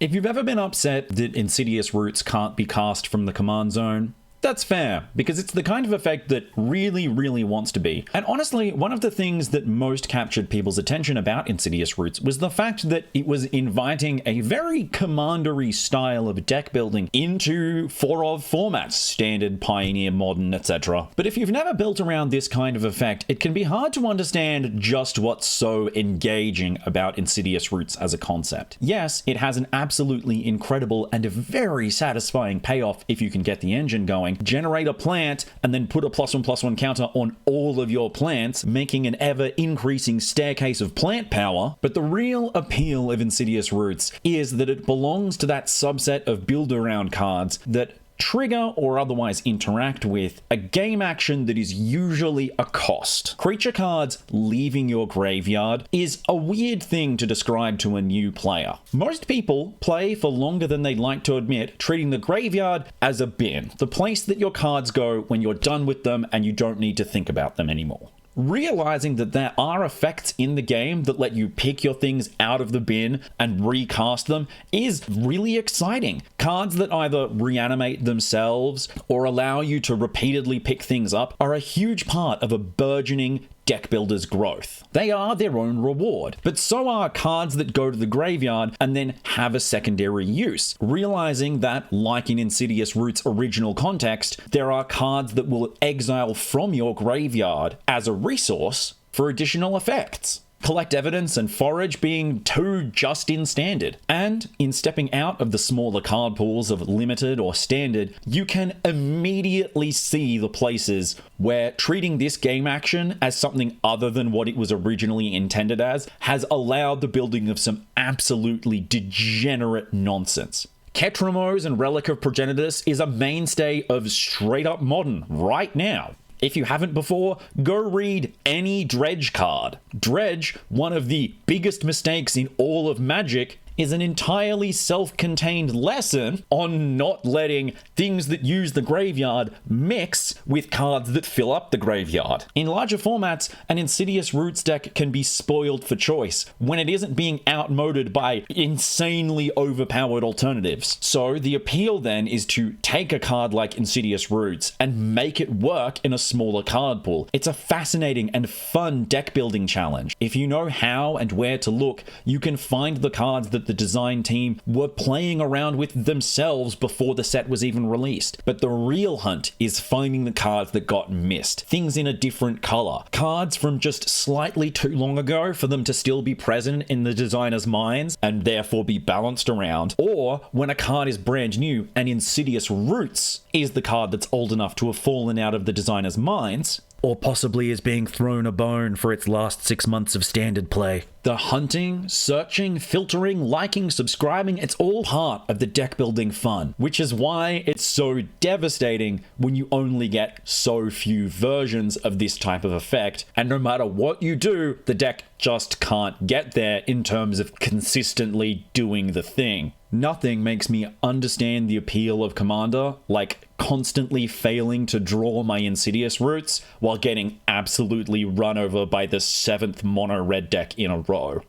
If you've ever been upset that Insidious Roots can't be cast from the command zone, that's fair, because it's the kind of effect that really, really wants to be. And honestly, one of the things that most captured people's attention about Insidious Roots was the fact that it was inviting a very commandery style of deck building into 4-of formats, standard, pioneer, modern, etc. But if you've never built around this kind of effect, it can be hard to understand just what's so engaging about Insidious Roots as a concept. Yes, it has an absolutely incredible and a very satisfying payoff if you can get the engine going. Generate a plant and then put a +1/+1 counter on all of your plants, making an ever-increasing staircase of plant power. But the real appeal of Insidious Roots is that it belongs to that subset of build-around cards that trigger or otherwise interact with a game action that is usually a cost. Creature cards leaving your graveyard is a weird thing to describe to a new player. Most people play for longer than they'd like to admit, treating the graveyard as a bin, the place that your cards go when you're done with them and you don't need to think about them anymore. Realizing that there are effects in the game that let you pick your things out of the bin and recast them is really exciting. Cards that either reanimate themselves or allow you to repeatedly pick things up are a huge part of a burgeoning deck builder's growth. They are their own reward, but so are cards that go to the graveyard and then have a secondary use. Realizing that, like in Insidious Roots' original context, there are cards that will exile from your graveyard as a resource for additional effects. Collect Evidence and Forage being two just in standard. And in stepping out of the smaller card pools of limited or standard, you can immediately see the places where treating this game action as something other than what it was originally intended as has allowed the building of some absolutely degenerate nonsense. Ketramos and Relic of Progenitus is a mainstay of straight up modern right now. If you haven't before, go read any Dredge card. Dredge, one of the biggest mistakes in all of Magic, is an entirely self-contained lesson on not letting things that use the graveyard mix with cards that fill up the graveyard. In larger formats, an Insidious Roots deck can be spoiled for choice when it isn't being outmoded by insanely overpowered alternatives. So the appeal then is to take a card like Insidious Roots and make it work in a smaller card pool. It's a fascinating and fun deck building challenge. If you know how and where to look, you can find the cards that the design team were playing around with themselves before the set was even released. But the real hunt is finding the cards that got missed. Things in a different color. Cards from just slightly too long ago for them to still be present in the designer's minds and therefore be balanced around. Or when a card is brand new and Insidious Roots is the card that's old enough to have fallen out of the designer's minds, or possibly is being thrown a bone for its last 6 months of standard play. The hunting, searching, filtering, liking, subscribing, it's all part of the deck building fun, which is why it's so devastating when you only get so few versions of this type of effect, and no matter what you do, the deck just can't get there in terms of consistently doing the thing. Nothing makes me understand the appeal of Commander like constantly failing to draw my Insidious Roots while getting absolutely run over by the 7th mono red deck in a row.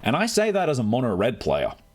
And I say that as a mono red player.